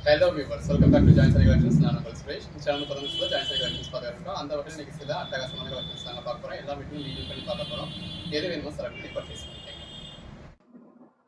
Hello viewers, welcome back to Giant Saree Collections. நான் உங்கள் சுரேஷ். இந்த சேனல் தொடர்ந்து Giant Saree Collections பார்க்க இருக்கோம். அந்த வகையில் இன்னைக்கு சில அட்டகாசமான கலெக்ஷன்ஸ் நாங்கள் பார்க்க போகிறோம். எல்லா வீட்லையும் ரிவ்யூ பண்ணி பார்க்க போகிறோம். எது வேணுமோ செலக்ட் பண்ணி பர்ச்சேஸ் பண்ணிக்கோங்க.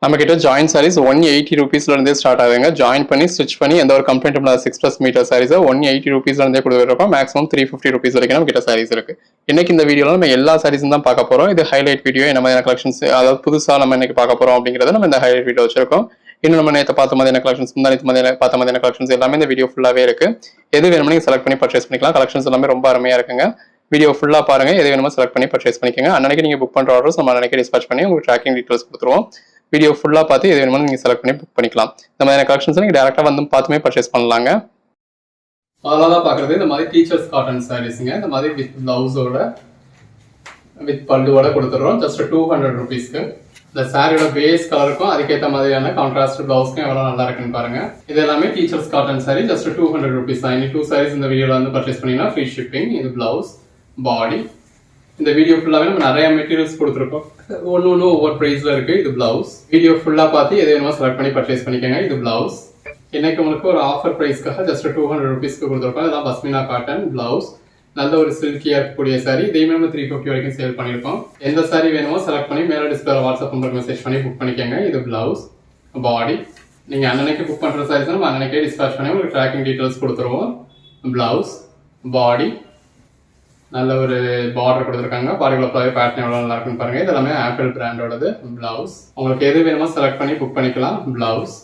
நம்ம கிட்ட ஜாயின் சாரீஸ் 180 ரூபீஸ்ல இருந்தே ஸ்டார்ட் ஆகுதுங்க. ஜாயின் பண்ணி ஸ்டிச் பண்ணி எந்த ஒரு கம்ப்ளைண்ட் இல்லாத 6+ மீட்டர் சாரீஸ் 180 ரூபீஸ்ல இருந்தே கொடுத்துருக்கோம். மேக்ஸிமம் 350 ரூபீஸ் வரைக்கும் நம்ம கிட்ட சாரீஸ் இருக்கு. இன்னைக்கு இந்த வீடியோல நம்ம எல்லா சாரீஸும் தான் பார்க்க போறோம். இது ஹைலைட் வீடியோ. என்ன மாதிரியான கலெக்ஷன்ஸ், அதாவது புதுசா நம்ம இன்னைக்கு பார்க்க போறோம் அப்படிங்கறத நம்ம இந்த ஹைலைட் வீடியோ வச்சிருக்கோம். இன்னும் நம்ம நேற்று பார்த்த மாதிரியான கலெக்ஷன்ஸ், முந்தானத்து மாதிரியான பார்த்த மாதிரியான கலெக்ஷன்ஸ் எல்லாமே இந்த வீடியோ ஃபுல்லாவே இருக்கு. எது வேணுமோ நீங்க செலக்ட் பண்ணி பர்ச்சேஸ் பண்ணிக்கலாம். கலெக்ஷன்ஸ் எல்லாமே ரொம்ப அருமையா இருக்குங்க. வீடியோ ஃபுல்லா பாருங்க. எது வேணுமோ செலக்ட் பண்ணி பர்ச்சேஸ் பண்ணிக்கோங்க. அன்னைக்கு நீங்க புக் பண்ற ஆர்டர்ஸ் நம்ம அன்னைக்கு டிஸ்பாச் பண்ணி உங்களுக்கு ட்ராக்கிங் டீடைல்ஸ் கொடுத்துருவோம். வீடியோ ஃபுல்லா பார்த்து எது வேணுமோ நீங்க செலக்ட் பண்ணி புக் பண்ணிக்கலாம். இந்த மாதிரியான கலெக்ஷன்ஸ் நீங்க டைரக்டா வந்து பார்த்துமே பர்ச்சேஸ் பண்ணலாங்க. அதெல்லாம் பாக்குறது இந்த மாதிரி டீச்சர்ஸ் காட்டன் சாரீஸ்ங்க. இந்த மாதிரி வித் பிளவுஸோட வித் பல்லுவோட கொடுத்துறோம். ஜஸ்ட் 200 ரூபீஸ்க்கு. இந்த சாரியோட பேஸ் கலருக்கும் அதுக்கேற்ற மாதிரியான கான்ட்ராஸ்ட் பிளவுஸ்க்கும் எவ்வளவு நல்லா இருக்குன்னு பாருங்க. இது எல்லாமே teachers cotton sorry. Just 200 rupees தான். 2 சாரீஸ் இந்த வீடியோல வந்து பர்ச்சேஸ் பண்ணீங்கன்னா ஃப்ரீ ஷிப்பிங். இது பிளவுஸ், பாடி. இந்த வீடியோ ஃபுல்லாவே நம்ம நிறைய மெட்டீரியல்ஸ் கொடுத்துருக்கோம். ஒன்னு ஒவ்வொரு பிரைஸ்ல இருக்கு. இது பிளவுஸ். வீடியோ ஃபுல்லா பார்த்து எது வேணுமோ செலக்ட் பண்ணி பர்ச்சேஸ் பண்ணிக்கோங்க. இது பிளவுஸ். இன்னைக்கு உங்களுக்கு ஒரு ஆஃபர் பிரைஸ்க்காக ஜஸ்ட் 200 ரூபீஸ்க்கு கொடுத்துருக்கோம். இதெல்லாம் பஸ்மினா காட்டன் பிளவுஸ். நல்ல ஒரு சில்கியா இருக்கக்கூடிய சாரி. இதையுமே நம்ம 350 வரைக்கும் சேல் பண்ணிருக்கோம். எந்த சாரி வேணுமோ செலக்ட் பண்ணி மேல டிஸ்பிளே வாட்ஸ்அப் நம்பருக்கு மெசேஜ் பண்ணி புக் பண்ணிக்கோங்க. இது பிளவுஸ், பாடி. நீங்க அன்னைக்கு புக் பண்ற சாரீஸ் நம்ம அன்னைக்கே டிஸ்பாச் பண்ணி உங்களுக்கு ட்ராக்கிங் டீடைல்ஸ் கொடுத்துருவோம். பிளவுஸ், பாடி. நல்ல ஒரு பார்டர் கொடுத்துருக்காங்க. பாடிக்குள்ள ஃபுல்லாவே பேட்டர்ன் எவ்வளவு நல்லா இருக்குன்னு பாருங்க. இது எல்லாமே ஆப்பிள் பிராண்டோடது. பிளவுஸ். உங்களுக்கு எது வேணுமோ செலக்ட் பண்ணி புக் பண்ணிக்கலாம். பிளவுஸ்.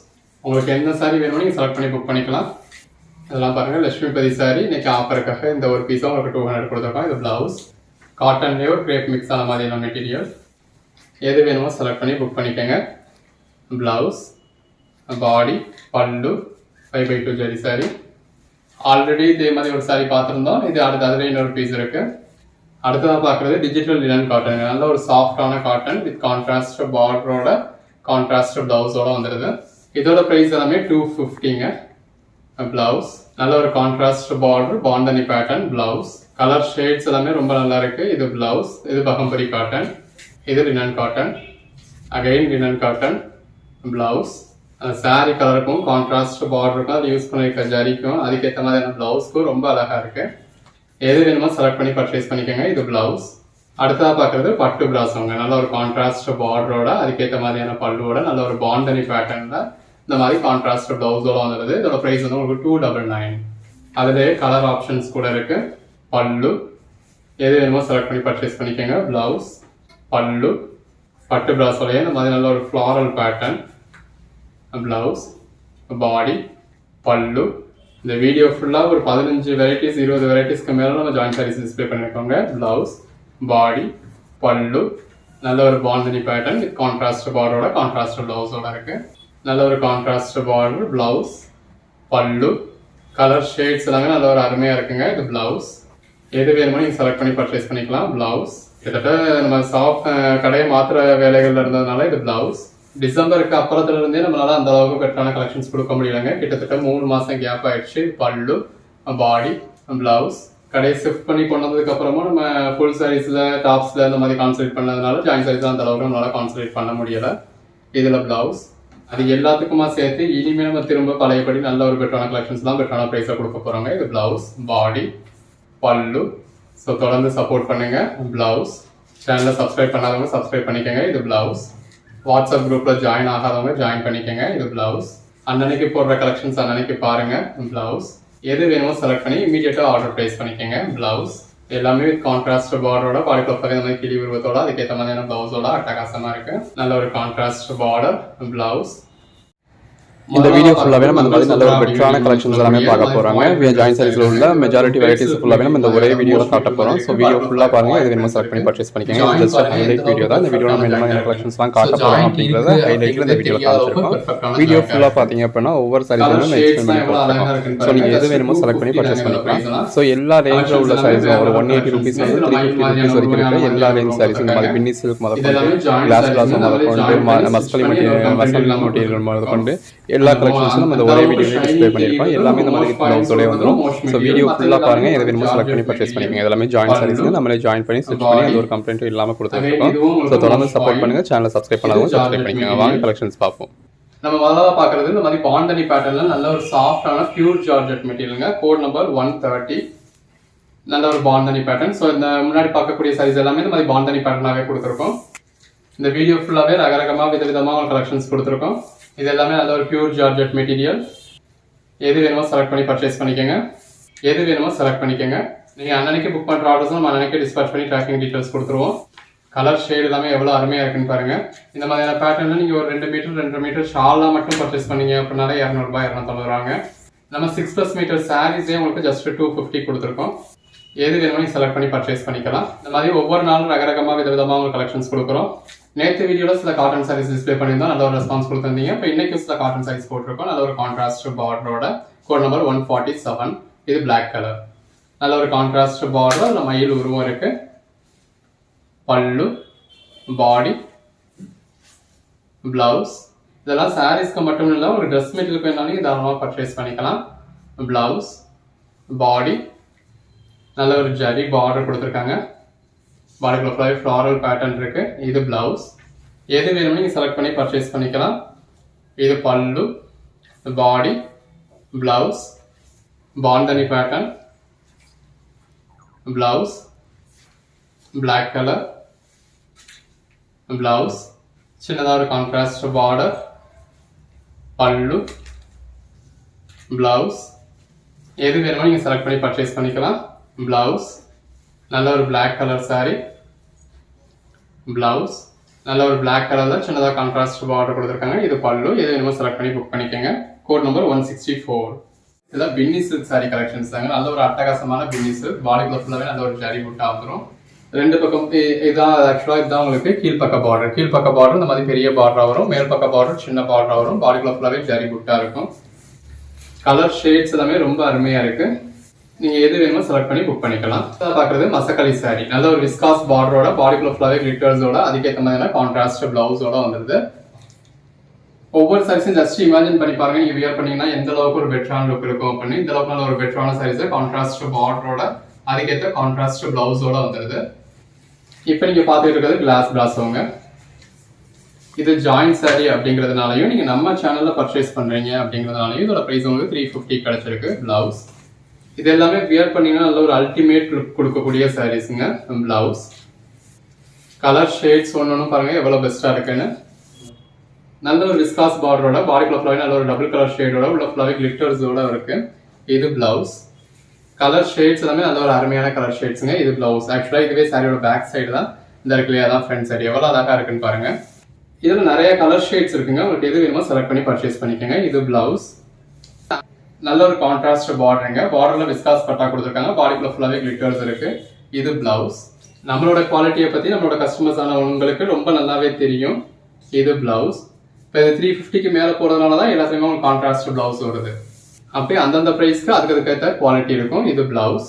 உங்களுக்கு எந்த சாரி வேணுமோ நீங்க செலக்ட் பண்ணி புக் பண்ணிக்கலாம். இதெல்லாம் பாருங்க, லட்சுமிபதி சாரி. இன்னைக்கு ஆஃபருக்காக இந்த ஒரு பீஸா உங்களுக்கு 200 கொடுத்துருக்கோம். இது பிளவுஸ். காட்டன்லேயே ஒரு கிரேப் மிக்ஸ் ஆன மாதிரியான மெட்டீரியல். எது வேணுமோ செலக்ட் பண்ணி புக் பண்ணிக்கோங்க. பிளவுஸ், பாடி, பல்லு, 5x2 ஜரி சாரி. ஆல்ரெடி இதே மாதிரி ஒரு சாரி பார்த்துருந்தோம். இது அதில் இன்னொரு பீஸ் இருக்கு. அடுத்ததான் பார்க்குறது டிஜிட்டல் லினன் காட்டன். நல்ல ஒரு சாஃப்டான காட்டன் வித் கான்ட்ராஸ்ட் பார்டரோட கான்ட்ராஸ்ட் பிளவுஸோட வந்துடுது. இதோட ப்ரைஸ் எல்லாமே 250ங்க. பிளவுஸ். நல்ல ஒரு contrast border, bandhani pattern blouse. Colour shades எல்லாமே ரொம்ப நல்லா இருக்கு. இது பிளவுஸ். இது பகம்பரி காட்டன். இது linen cotton. Again linen cotton blouse. Sari கலருக்கும் கான்ட்ராஸ்ட் பார்டருக்கும் அது யூஸ் பண்ணிருக்க ஜரிக்கும் அதுக்கேற்ற மாதிரியான பிளவுஸ்க்கும் ரொம்ப அழகா இருக்கு. எது வேணுமோ செலக்ட் பண்ணி பர்ச்சேஸ் பண்ணிக்கோங்க. இது பிளவுஸ். அடுத்ததா பாக்குறது பட்டு பிராசோங்க. நல்ல ஒரு கான்ட்ராஸ்ட் பார்டரோட அதுக்கேற்ற மாதிரியான பல்லுவோட நல்ல ஒரு பாண்டனி பேட்டர்ன்ல இந்த மாதிரி கான்ட்ராஸ்ட் பிளவுஸோட வந்துடுது. இதோட பிரைஸ் வந்து உங்களுக்கு 299. அதுலேயே கலர் ஆப்ஷன்ஸ் கூட இருக்கு. பல்லு. எது வேணுமோ செலக்ட் பண்ணி பர்ச்சேஸ் பண்ணிக்கோங்க. பிளவுஸ், பல்லு, பட்டு பிராஸோலயே இந்த மாதிரி நல்ல ஒரு ஃப்ளாரல் பேட்டர்ன். பிளவுஸ், பாடி, பல்லு. இந்த வீடியோ ஃபுல்லா ஒரு 15 வெரைட்டிஸ் 20 வெரைட்டிஸ்க்கு மேல நம்ம ஜாயின் சாரீஸ் டிஸ்பிளே பண்ணிருக்கோங்க. பிளவுஸ், பாடி, பல்லு. நல்ல ஒரு பாண்டனி பேட்டர்ன் வித் கான்ட்ராஸ்ட் பார்டரோட கான்ட்ராஸ்ட் பிளவுஸோட இருக்கு. நல்ல ஒரு கான்ட்ராஸ்ட் பார்டர், பிளவுஸ், பல்லு. கலர் ஷேட்ஸ் எல்லாமே நல்ல ஒரு அருமையா இருக்குங்க. இது பிளவுஸ். எது வேணுமோ நீங்க செலக்ட் பண்ணி பர்ச்சேஸ் பண்ணிக்கலாம். பிளவுஸ். கிட்டத்தட்ட நம்ம சாஃப்ட் கடையை மாத்திர வேலைகள்ல இருந்ததுனால இது பிளவுஸ். டிசம்பருக்கு அப்புறத்துல இருந்தே நம்மளால அந்த அளவுக்கு பெட்டரான கலெக்ஷன்ஸ் கொடுக்க முடியலங்க. கிட்டத்தட்ட 3 மாசம் கேப் ஆயிடுச்சு. பல்லு, பாடி, பிளவுஸ். கடையை ஷிஃப்ட் பண்ணி கொண்டு வந்ததுக்கு அப்புறமா நம்ம ஃபுல் சாரீஸ்ல டாப்ஸ்ல இந்த மாதிரி கான்சன்ட்ரேட் பண்ணதுனால ஜாயின் சாரீஸ் அந்த அளவுக்கு நம்மளால கான்சன்ட்ரேட் பண்ண முடியல. இதுல பிளவுஸ். அது எல்லாத்துக்குமா சேர்த்து இனிமே நம்ம திரும்ப பழையபடி நல்ல ஒரு பெட்டரான கலெக்ஷன்ஸ் தான் பெட்டரான பிரைஸா கொடுக்க போறோங்க. இது பிளவுஸ், பாடி, பல்லு. ஸோ தொடர்ந்து சப்போர்ட் பண்ணுங்க. பிளவுஸ். சேனலை சப்ஸ்கிரைப் பண்ணாதவங்க சப்ஸ்கிரைப் பண்ணிக்கோங்க. இது பிளவுஸ். வாட்ஸ்அப் குரூப்ல ஜாயின் ஆகாதவங்க ஜாயின் பண்ணிக்கோங்க. இது பிளவுஸ். அன்னன்னைக்கு போடுற கலெக்ஷன்ஸ் அன்னன்னைக்கு பாருங்க. பிளவுஸ். எது வேணுமோ செலக்ட் பண்ணி இமீடியட்டா ஆர்டர் பிளேஸ் பண்ணிக்கோங்க. பிளவுஸ். எல்லாமே வித் கான்ட்ராஸ்ட் பார்டரோட பாடிக்குள்ள இந்த மாதிரி கிளி உருவத்தோட அதுக்கேற்ற மாதிரியான பிளவுஸோட அட்டகாசமா இருக்கு. நல்ல ஒரு கான்ட்ராஸ்ட் பார்டர், பிளவுஸ். இந்த வீடியோ ஃபுல்லாவே நம்ம இந்த மாதிரி நல்ல ஒரு பெட்டரான கலெக்ஷன்ஸ் எல்லாமே பார்க்க போறாங்க. ஜாயின் சாரீஸ்ல உள்ள மெஜாரிட்டி வெரைட்டிஸ் ஃபுல்லாவே நம்ம இந்த ஒரே வீடியோல காட்ட போறோம். ஸோ வீடியோ ஃபுல்லா பாருங்க. இது வேணுமோ செலக்ட் பண்ணி பர்ச்சேஸ் பண்ணிக்கோங்க. ஜஸ்ட் ஹைலைட் வீடியோ தான். இந்த வீடியோ நம்ம என்ன மாதிரி கலெக்ஷன்ஸ்லாம் காட்ட போறோம் அப்படிங்கறத ஹைலைட்ல இந்த வீடியோல காமிச்சிருக்கோம். வீடியோ ஃபுல்லா பாத்தீங்க அப்படின்னா ஒவ்வொரு சாரீஸும் நம்ம எக்ஸ்பிளைன் பண்ணி போட்டுருக்கோம். ஸோ நீங்க எது வேணுமோ செலக்ட் பண்ணி பர்ச்சேஸ் பண்ணிக்கலாம். ஸோ எல்லா ரேஞ்சில் உள்ள சாரீஸும் ஒரு 180 ரூபீஸ் வந்து 350 ரூபீஸ் வரைக்கும் இருக்கு. எல்லா ரேஞ்ச் சாரீஸ் இந்த மாதிரி பின்னி சில்க் முதற்கொண்டு கிளாஸ் முதற்கொண்டு மஸ்கலி மெட்டீரியல் முதற்கொண்டு எல்லா கலெக்ஷன்ஸும் நம்ம இந்த ஒரே வீடியோல டிஸ்ப்ளே பண்ணிருப்போம். எல்லாமே இந்த மாதிரி பிளவுஸோட வந்துரும். சோ வீடியோ ஃபுல்லா பாருங்க. எது வேணுமோ செலக்ட் பண்ணி பர்ச்சேஸ் பண்ணிக்கங்க. எல்லாமே ஜாயின் சாரீஸ்ங்க. நம்மளே ஜாயின் பண்ணி ஸ்டிச் பண்ணி அது ஒரு கம்ப்ளைண்ட்டும் இல்லாம கொடுத்துருக்கோம். சோ தொடர்ந்து சப்போர்ட் பண்ணுங்க. சேனலை சப்ஸ்கிரைப் பண்ணாதவங்க சப்ஸ்கிரைப் பண்ணிக்கங்க. வாங்க கலெக்ஷன்ஸ் பார்ப்போம். நம்ம முதல்ல பார்க்குறது இந்த மாதிரி பாண்டனி பேட்டர்னில் நல்ல ஒரு சாஃப்டான பியூர் ஜார்ஜெட் மெட்டீரியலுங்க. Code number 130. நல்ல ஒரு பாண்டனி பேட்டர்ன். ஸோ இந்த முன்னாடி பார்க்கக்கூடிய சைஸ் எல்லாமே இந்த மாதிரி பாண்டனி பேட்டர்னாகவே கொடுத்துருக்கோம். இந்த வீடியோ ஃபுல்லாகவே ரகரகமாக விதவிதமாக கலெக்ஷன்ஸ் கொடுத்துருக்கோம். இது எல்லாமே நல்ல ஒரு பியூர் ஜார்ஜெட் மெட்டீரியல். எது வேணுமோ செலக்ட் பண்ணி பர்ச்சேஸ் பண்ணிக்கோங்க. எது வேணுமோ செலக்ட் பண்ணிக்கோங்க. நீங்கள் அன்னன்னைக்கு புக் பண்ணுற ஆர்டர்ஸ் நம்ம அன்னன்னைக்கு டிஸ்பேச் பண்ணி ட்ராக்கிங் டீட்டெயில்ஸ் கொடுத்துருவோம். கலர் ஷேட் எல்லாமே எவ்வளோ அருமையாக இருக்குன்னு பாருங்கள். இந்த மாதிரியான பேட்டர்னில் நீங்கள் ஒரு 2 மீட்டர் 2.5 மீட்டர் ஷாலாக மட்டும் பர்ச்சேஸ் பண்ணீங்க அப்படின்னாலே 200 ரூபாய் 250 நம்ம 6+ மீட்டர் சாரீஸே உங்களுக்கு ஜஸ்ட் 250 கொடுத்துருக்கோம். எது வேணுமோ நீங்கள் செலக்ட் பண்ணி பர்ச்சேஸ் பண்ணிக்கலாம். இந்த மாதிரி ஒவ்வொரு நாளும் ரகரகமாக விதவிதமாக உங்களுக்கு கலெக்ஷன்ஸ் கொடுக்குறோம். நேற்று வீடியோவில் சில காட்டன் சாரீஸ் டிஸ்பிளே பண்ணியிருந்தோம், நல்ல ஒரு ரெஸ்பான்ஸ் கொடுத்துருந்தீங்க. இப்போ இன்னைக்கு சில காட்டன் சாரீஸ் போட்டிருக்கோம். நல்ல ஒரு கான்ட்ராஸ்ட் பார்டரோட கோட் நம்பர் 147. இது பிளாக் கலர். நல்ல ஒரு கான்ட்ராஸ்ட் பார்டர், அதில் மயில் உருவம் இருக்கு. பல்லு, பாடி, பிளவுஸ், இதெல்லாம் சாரீஸ்க்கு மட்டும் இல்லை, ஒரு ட்ரெஸ் மெட்டீரியலுக்கு வேணாலும் தாராளமாக பர்ச்சேஸ் பண்ணிக்கலாம். பிளவுஸ், பாடி, நல்ல ஒரு ஜரி பார்டர் கொடுத்துருக்காங்க. பாடிக்குள்ள ஃபுல்லாகவே ஃப்ளாரல் பேட்டர்ன் இருக்கு. இது பிளவுஸ். எது வேணுமோ நீங்கள் செலக்ட் பண்ணி பர்ச்சேஸ் பண்ணிக்கலாம். இது பல்லு, body, blouse, bandhani pattern, blouse, black colour, blouse, சின்னதாக ஒரு கான்ட்ராஸ்ட் பார்டர், பல்லு, பிளவுஸ். எது வேணுமோ நீங்கள் செலக்ட் பண்ணி பர்ச்சேஸ் பண்ணிக்கலாம். பிளவுஸ், நல்ல ஒரு பிளாக் கலர் சாரி, பிளவுஸ், நல்ல ஒரு பிளாக் கலரில் சின்னதாக கான்ட்ராஸ்ட் பார்டர் கொடுத்துருக்காங்க. இது பல்லு. எது வேணுமோ செலக்ட் பண்ணி புக் பண்ணிக்கோங்க. Code number 164. இதெல்லாம் பின்னி சில்க் சாரி கலெக்ஷன்ஸ் தாங்க. நல்ல ஒரு அட்டகாசமான பின்னி சில்க். பாடிக்குள்ள ஃபுல்லாகவே நல்ல ஒரு ஜரி புட்டா வந்துடும். 2 பக்கம் இதான் ஆக்சுவலாக இதுதான் உங்களுக்கு கீழ்பக்க பார்டர். கீழ்பக்க பார்டர் இந்த மாதிரி பெரிய பார்டராக வரும். மேல் பக்க பார்டர் சின்ன பார்டராக வரும். பாடிக்குள்ள ஃபுல்லாகவே ஜரி புட்டா இருக்கும். கலர் ஷேட்ஸ் எல்லாமே ரொம்ப அருமையாக இருக்கு. நீங்கள் எது வேணுமோ செலக்ட் பண்ணி புக் பண்ணிக்கலாம். பார்க்குறது மசக்கலி சாரி. நல்ல ஒரு விஸ்காஸ் பார்டரோட, பாடிக்குள்ள ஃபுல்லாகவே கிளிட்டர்ஸோட, அதுக்கேற்ற மாதிரியான கான்ட்ராஸ்ட் பிளவுஸோட வந்துடுது. ஒவ்வொரு சாரீஸும் ஜஸ்ட் இமேஜின் பண்ணி பாருங்க. நீங்கள் வியர் பண்ணீங்கன்னா எந்த அளவுக்கு ஒரு பெட்டரான லுக் இருக்கும் அப்படின்னு. இந்த அளவுக்கு நல்ல ஒரு பெட்டரான சாரீஸை கான்ட்ராஸ்ட் பார்டரோட, அதுக்கேற்ற கான்ட்ராஸ்ட் பிளவுஸோட வந்துடுது. இப்போ நீங்கள் பார்த்துட்டு இருக்கிறது கிளாஸ் பிளாஸோங்க. இது ஜாயிண்ட் சாரி அப்படிங்கிறதுனாலையும், நீங்கள் நம்ம சேனலில் பர்ச்சேஸ் பண்ணுறீங்க அப்படிங்கிறதுனாலையும் இதோட ப்ரைஸ் உங்களுக்கு 350 கிடைச்சிருக்கு. பிளவுஸ் இது எல்லாமே வியர் பண்ணீங்கன்னா நல்ல ஒரு அல்டிமேட் லுக் கொடுக்கக்கூடிய சாரீஸுங்க. பிளவுஸ் கலர் ஷேட்ஸ் ஒன்று பாருங்க எவ்வளோ பெஸ்ட்டாக இருக்குன்னு. நல்ல ஒரு விஸ்காஸ் பார்டரோட, பாடிக்குள்ள ஃபுல்லாகவே நல்ல ஒரு டபுள் கலர் ஷேடோட, உள்ள ஃபுல்லாகவே கிளிட்டர்ஸோட இருக்கு. இது பிளவுஸ். கலர் ஷேட்ஸ் எல்லாமே நல்ல ஒரு அருமையான கலர் ஷேட்ஸுங்க. இது பிளவுஸ். ஆக்சுவலாக இதுவே சாரியோட பேக் சைடு தான். இந்த இருக்குல்லையா தான் ஃப்ரண்ட் சைடு. எவ்வளோ அழகாக இருக்குன்னு பாருங்க. இதில் நிறைய கலர் ஷேட்ஸ் இருக்குங்க. உங்களுக்கு எது வேணுமோ செலக்ட் பண்ணி பர்ச்சேஸ் பண்ணிக்கோங்க. இது பிளவுஸ். நல்ல ஒரு கான்ட்ராஸ்ட் பார்டருங்க. பார்டர்ல விஸ்காஸ் பட்டா கொடுத்துருக்காங்க. பாடிக்குள்ள ஃபுல்லாகவே கிளிட்டர்ஸ் இருக்கு. இது பிளவுஸ். நம்மளோட குவாலிட்டியை பற்றி நம்மளோட கஸ்டமர்ஸ் ஆன உங்களுக்கு ரொம்ப நல்லாவே தெரியும். இது பிளவுஸ். இப்போ இது 350க்கு மேலே போகிறதுனால தான் எல்லாத்துலேயுமே உங்களுக்கு கான்ட்ராஸ்ட் பிளவுஸ் வருது. அப்படியே அந்தந்த ப்ரைஸ்க்கு அதுக்கேற்ற குவாலிட்டி இருக்கும். இது பிளவுஸ்.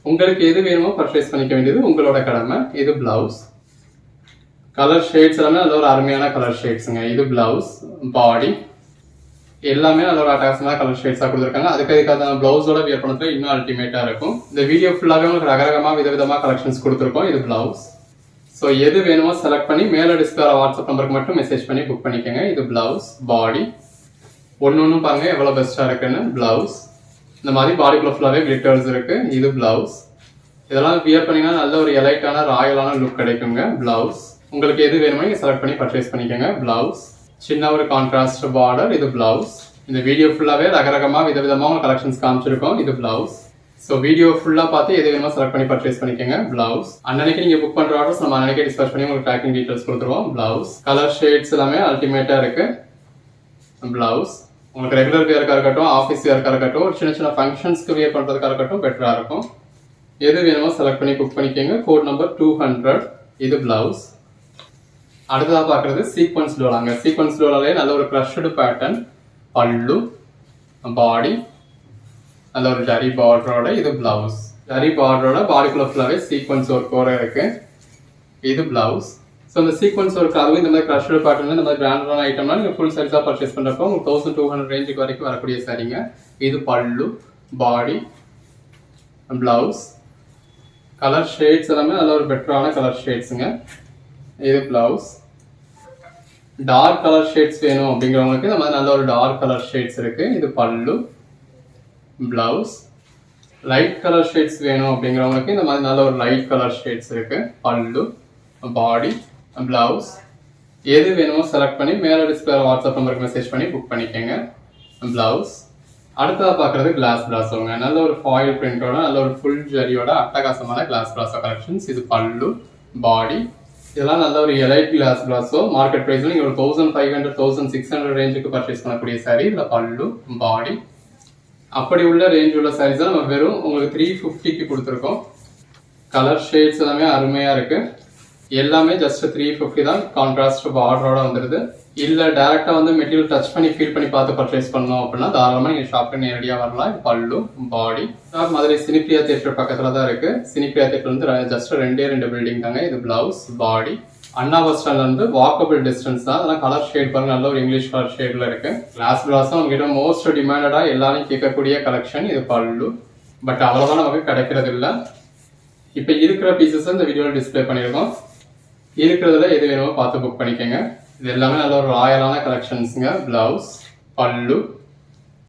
உங்களுக்கு எது வேணுமோ பர்ச்சேஸ் பண்ணிக்க வேண்டியது உங்களோட கடமை. இது பிளவுஸ். கலர் ஷேட்ஸ் எல்லாமே நல்ல ஒரு அருமையான கலர் ஷேட்ஸுங்க. இது பிளவுஸ், பாடி எல்லாமே நல்ல ஒரு அட்டாக்ஸான கலர் ஷேட்ஸாக கொடுத்துருக்காங்க. அதுக்காக பிளவுஸோட வியர் பண்ணுறது இன்னும் அல்டிமேட்டாக இருக்கும். இந்த வீடியோ ஃபுல்லாகவே உங்களுக்கு ரகரகமாக விதவிதமாக கலெக்ஷன்ஸ் கொடுத்துருக்கோம். இது பிளவுஸ். ஸோ எது வேணுமோ செலக்ட் பண்ணி மேலே டிஸ்பிளே வாட்ஸ்அப் நம்பருக்கு மட்டும் மெசேஜ் பண்ணி புக் பண்ணிக்கோங்க. இது பிளவுஸ், பாடி ஒன்று பாருங்க எவ்வளோ பெஸ்ட்டாக இருக்குன்னு. பிளவுஸ் இந்த மாதிரி பாடிக்குள்ள ஃபுல்லாகவே கிளிட்டர்ஸ் இருக்கு. இது பிளவுஸ். இதெல்லாம் வியர் பண்ணிங்கன்னா நல்ல ஒரு எலைட்டான ராயலான லுக் கிடைக்குங்க. பிளவுஸ் உங்களுக்கு எது வேணுமோ நீங்கள் செலக்ட் பண்ணி பர்ச்சேஸ் பண்ணிக்கோங்க. பிளவுஸ் சின்ன ஒரு கான்ட்ராஸ்ட் பார்டர். இது பிளவுஸ். இந்த வீடியோ ஃபுல்லாகவே ரகரகமாக விதவிதமாக கலெக்ஷன்ஸ் காமிச்சிருக்கோம். இது பிளவுஸ். ஸோ வீடியோ ஃபுல்லாக பார்த்து எது வேணுமோ செலக்ட் பண்ணி பர்ச்சேஸ் பண்ணிக்கோங்க. பிளவுஸ் அன்னைக்கு நீங்கள் புக் பண்ணுற ஆர்டர்ஸ் நம்ம அன்னைக்கே டிஸ்பேச் பண்ணி உங்களுக்கு ட்ராக்கிங் டீட்டெயில்ஸ் கொடுத்துருவோம். பிளவுஸ் கலர் ஷேட்ஸ் எல்லாமே அல்டிமேட்டாக இருக்கு. பிளவுஸ் உங்களுக்கு ரெகுலர் வியர்க்காக இருக்கட்டும், ஆஃபீஸ் வியர்க்காக இருக்கட்டும், ஒரு சின்ன சின்ன ஃபங்க்ஷன்ஸ்க்கு வியர் பண்ணுறதுக்காக இருக்கட்டும் பெட்டராக இருக்கும். எது வேணுமோ செலக்ட் பண்ணி புக் பண்ணிக்கோங்க. Code number 200. இது பிளவுஸ். அடுத்ததாக பார்க்குறது சீக்வன்ஸ் டோலாங்க. சீக்வன்ஸ் டோலாலே நல்ல ஒரு க்ரஷ்டு பேட்டர்ன். பல்லு, பாடி நல்ல ஒரு ஜரி பார்டரோட. இது பிளவுஸ். ஜரி பார்டரோட பாடிக்குள்ள ஃபுல்லாகவே சீக்வன்ஸ் ஒர்க்கோட இருக்கு. இது பிளவுஸ். ஸோ இந்த சீக்வன்ஸ் ஒர்க் அதுவும் இந்த மாதிரி க்ரஷ்டு பேட்டர்ன் இந்த மாதிரி பிராண்டடான ஐட்டம்னா நீங்கள் ஃபுல் சைஸாக பர்ச்சேஸ் பண்ணுறப்போ உங்களுக்கு 1200 ரேஞ்சுக்கு வரைக்கும் வரக்கூடிய சாரிங்க. இது பல்லு, பாடி, பிளவுஸ். கலர் ஷேட்ஸ் எல்லாமே நல்ல ஒரு பெட்டரான கலர் ஷேட்ஸுங்க. இது பிளவுஸ். டார்க் கலர் ஷேட்ஸ் வேணும் அப்படிங்கிறவங்களுக்கு இந்த மாதிரி நல்ல ஒரு டார்க் கலர் ஷேட்ஸ் இருக்கு. இது பல்லு, பிளவுஸ். லைட் கலர் ஷேட்ஸ் வேணும் அப்படிங்கிறவங்களுக்கு இந்த மாதிரி நல்ல ஒரு லைட் கலர் ஷேட்ஸ் இருக்கு. பல்லு, பாடி, பிளவுஸ். எது வேணுமோ செலக்ட் பண்ணி மேலே டிஸ்பிளே வாட்ஸ்அப் நம்பருக்கு மெசேஜ் பண்ணி புக் பண்ணிக்கோங்க. பிளவுஸ். அடுத்ததாக பார்க்குறது கிளாஸ் பிராசோங்க. நல்ல ஒரு ஃபாயில் பிரிண்டோட நல்ல ஒரு ஃபுல் ஜரியோட அட்டகாசமான கிளாஸ் பிராசோ கலெக்ஷன்ஸ். இது பல்லு, பாடி. இதெல்லாம் நல்ல ஒரு எலைட் கிளாஸ் பிராசோ. மார்க்கெட் ப்ரைஸில் நீங்கள் ஒரு 1500 1600 ரேஞ்சுக்கு பர்ச்சேஸ் பண்ணக்கூடிய சாரீ. இதில் பல்லு, பாடி. அப்படி உள்ள ரேஞ்ச் உள்ள சாரீஸ் நம்ம வெறும் உங்களுக்கு 350க்கு கொடுத்துருக்கோம். கலர் ஷேட்ஸ் எல்லாமே அருமையாக இருக்குது. எல்லாமே ஜஸ்ட் 350 தான். கான்ட்ராஸ்ட் பார்டரோட வந்துடுது. இல்லை டேரெக்டாக வந்து மெட்டீரியல் டச் பண்ணி ஃபீல் பண்ணி பார்த்து பர்ச்சேஸ் பண்ணோம் அப்படின்னா தாராளமாக நீங்கள் ஷாப்பில் நேரடியாக வரலாம். இது பல்லு, பாடி. மதுரை சினிப்பிரியா தியேட்டர் பக்கத்தில் தான் இருக்குது. சினிப்பிரியா தியேட்டர் வந்து ஜஸ்ட் 2 பில்டிங் தாங்க. இது பிளவுஸ், பாடி. அண்ணா பஸ் ஸ்டாண்ட்ல வந்து வாக்கபிள் டிஸ்டன்ஸ் தான். அதெல்லாம் கலர் ஷேட் பாருங்க, நல்ல ஒரு இங்கிலீஷ் கலர் ஷேட்ல இருக்கு. கிளாஸ் பிளாஸும் உங்ககிட்ட மோஸ்ட் டிமாண்டடா எல்லாரும் கேட்கக்கூடிய கலெக்ஷன். இது பல்லு. பட் அவ்வளோதான் நமக்கு கிடைக்கிறது இல்லை. இப்போ இருக்கிற பீசஸ் இந்த வீடியோவில் டிஸ்பிளே பண்ணியிருக்கோம். இருக்கிறதுல எது வேணுமோ பார்த்து புக் பண்ணிக்கோங்க. இது எல்லாமே நல்ல ஒரு ராயலான கலெக்ஷன்ஸுங்க. பிளவுஸ், பல்லு,